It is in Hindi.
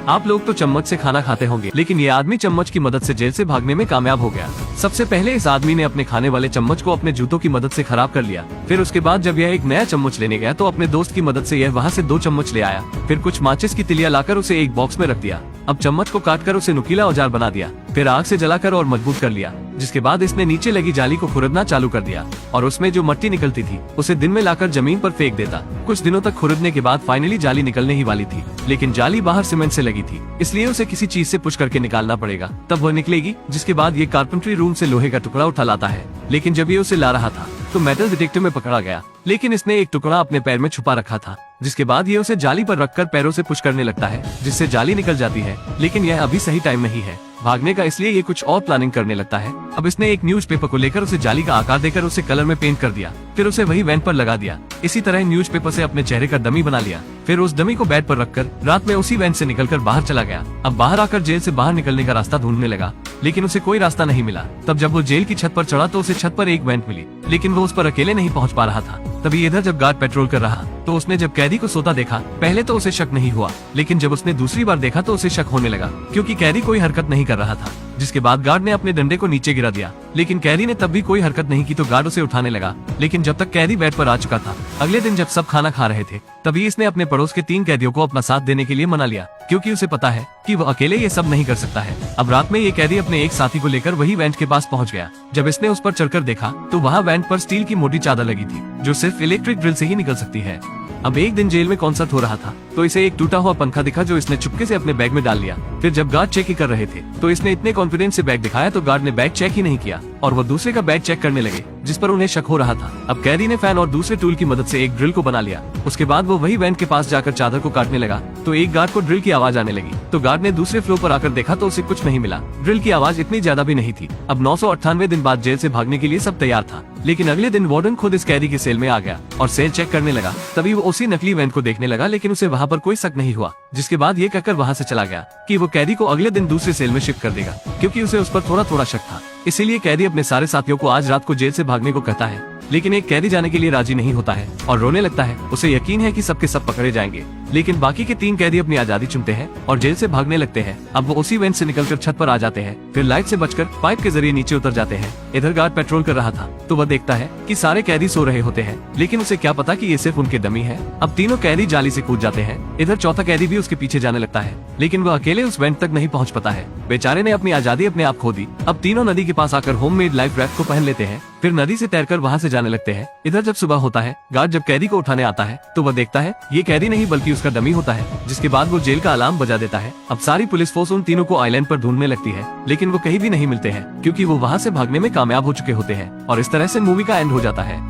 आप लोग तो चम्मच से खाना खाते होंगे, लेकिन ये आदमी चम्मच की मदद से जेल से भागने में कामयाब हो गया। सबसे पहले इस आदमी ने अपने खाने वाले चम्मच को अपने जूतों की मदद से खराब कर लिया। फिर उसके बाद जब यह एक नया चम्मच लेने गया तो अपने दोस्त की मदद से यह वहाँ से 2 चम्मच ले आया। फिर कुछ माचिस की तिलिया लाकर उसे एक बॉक्स में रख दिया। अब चम्मच को काटकर उसे नुकीला औजार बना दिया। फिर आग से जलाकर और मजबूत कर लिया। जिसके बाद इसने नीचे लगी जाली को खुरदना चालू कर दिया और उसमें जो मट्टी निकलती थी उसे दिन में लाकर जमीन पर फेंक देता। कुछ दिनों तक खुरदने के बाद फाइनली जाली निकलने ही वाली थी, लेकिन जाली बाहर सीमेंट से लगी थी, इसलिए उसे किसी चीज से पुश करके निकालना पड़ेगा, तब वह निकलेगी। जिसके बाद ये कारपेंट्री रूम से लोहे का टुकड़ा उठा लाता है, लेकिन जब ये उसे ला रहा था तो मेटल डिटेक्टर में पकड़ा गया, लेकिन इसने एक टुकड़ा अपने पैर में छुपा रखा था। जिसके बाद ये उसे जाली पर रखकर पैरों से पुश करने लगता है, जिससे जाली निकल जाती है। लेकिन यह अभी सही टाइम नहीं है भागने का, इसलिए ये कुछ और प्लानिंग करने लगता है। अब इसने एक न्यूज़पेपर को लेकर उसे जाली का आकार देकर उसे कलर में पेंट कर दिया। फिर उसे वही वैन पर लगा दिया। इसी तरह न्यूज़पेपर से अपने चेहरे का डमी बना लिया। फिर उस डमी को बेड पर रखकर रात में उसी वैन से निकलकर बाहर चला गया। अब बाहर आकर जेल से बाहर निकलने का रास्ता ढूंढने लगा, लेकिन उसे कोई रास्ता नहीं मिला। तब जब वो जेल की छत पर चढ़ा तो उसे छत पर एक वैन मिली, लेकिन वो उस पर अकेले नहीं पहुंच पा रहा था। तभी इधर जब गार्ड पेट्रोल कर रहा तो उसने जब कैदी को सोता देखा, पहले तो उसे शक नहीं हुआ, लेकिन जब उसने दूसरी बार देखा तो उसे शक होने लगा, क्योंकि कैदी कोई हरकत नहीं कर रहा था। जिसके बाद गार्ड ने अपने डंडे को नीचे गिरा दिया, लेकिन कैदी ने तब भी कोई हरकत नहीं की तो गार्ड उसे उठाने लगा। लेकिन जब तक कैदी बेड पर आ चुका था, अगले दिन जब सब खाना खा रहे थे, तभी इसने अपने पड़ोस के 3 कैदियों को अपना साथ देने के लिए मना लिया, क्योंकि उसे पता है कि वो अकेले ये सब नहीं कर सकता है। अब रात में ये कैदी अपने एक साथी को लेकर वही वैन के पास पहुंच गया। जब इसने उस पर चढ़कर देखा तो वहाँ वैन पर स्टील की मोटी चादर लगी थी, जो सिर्फ इलेक्ट्रिक ड्रिल से ही निकल सकती है। अब एक दिन जेल में कॉन्सर्ट हो रहा था, तो इसे एक टूटा हुआ पंखा दिखा, जो इसने चुपके से अपने बैग में डाल लिया। फिर जब गार्ड चेक ही कर रहे थे तो इसने इतने कॉन्फिडेंस से बैग दिखाया तो गार्ड ने बैग चेक ही नहीं किया और वो दूसरे का बैग चेक करने लगे, जिस पर उन्हें शक हो रहा था। अब कैदी ने फैन और दूसरे टूल की मदद से एक ड्रिल को बना लिया। उसके बाद वो वही वैन के पास जाकर चादर को काटने लगा तो एक गार्ड को ड्रिल की आवाज आने लगी। तो गार्ड ने दूसरे फ्लोर पर आकर देखा तो उसे कुछ नहीं मिला। ड्रिल की आवाज इतनी ज्यादा भी नहीं थी। अब 998 दिन बाद जेल से भागने के लिए सब तैयार था, लेकिन अगले दिन वार्डन खुद इस कैदी के सेल में आ गया और सेल चेक करने लगा। तभी वो उसी नकली वैन को देखने लगा, लेकिन उसे वहाँ पर कोई शक नहीं हुआ। जिसके बाद ये कहकर वहाँ से चला गया कि वो कैदी को अगले दिन दूसरे सेल में शिफ्ट कर देगा, क्योंकि उसे उस पर थोड़ा थोड़ा शक था। इसीलिए कैदी अपने सारे साथियों को आज रात को जेल से भागने को कहता है, लेकिन एक कैदी जाने के लिए राजी नहीं होता है और रोने लगता है। उसे यकीन है कि सबके सब पकड़े जाएंगे, लेकिन बाकी के 3 कैदी अपनी आजादी चुनते हैं और जेल से भागने लगते हैं। अब वो उसी वैन से निकलकर छत पर आ जाते हैं, फिर लाइट से बचकर पाइप के जरिए नीचे उतर जाते हैं। इधर गार्ड पेट्रोल कर रहा था तो वह देखता है कि सारे कैदी सो रहे होते हैं, लेकिन उसे क्या पता कि ये सिर्फ उनके डमी है। अब तीनों कैदी जाली से कूद जाते हैं। इधर चौथा कैदी भी उसके पीछे जाने लगता है, लेकिन वह अकेले उस वैन तक नहीं पहुँच पाता है। बेचारे ने अपनी आजादी अपने आप खो दी। अब तीनों नदी के पास आकर होममेड लाइफ रैफ्ट को पहन लेते हैं, फिर नदी से तैरकर वहाँ से जाने लगते हैं। इधर जब सुबह होता है, गार्ड जब कैदी को उठाने आता है तो वह देखता है ये कैदी नहीं बल्कि उसका डमी होता है। जिसके बाद वो जेल का अलार्म बजा देता है। अब सारी पुलिस फोर्स उन तीनों को आइलैंड पर ढूंढने लगती है, लेकिन वो कहीं भी नहीं मिलते हैं, क्योंकि वो वहाँ से भागने में कामयाब हो चुके होते हैं। और इस तरह से मूवी का एंड हो जाता है।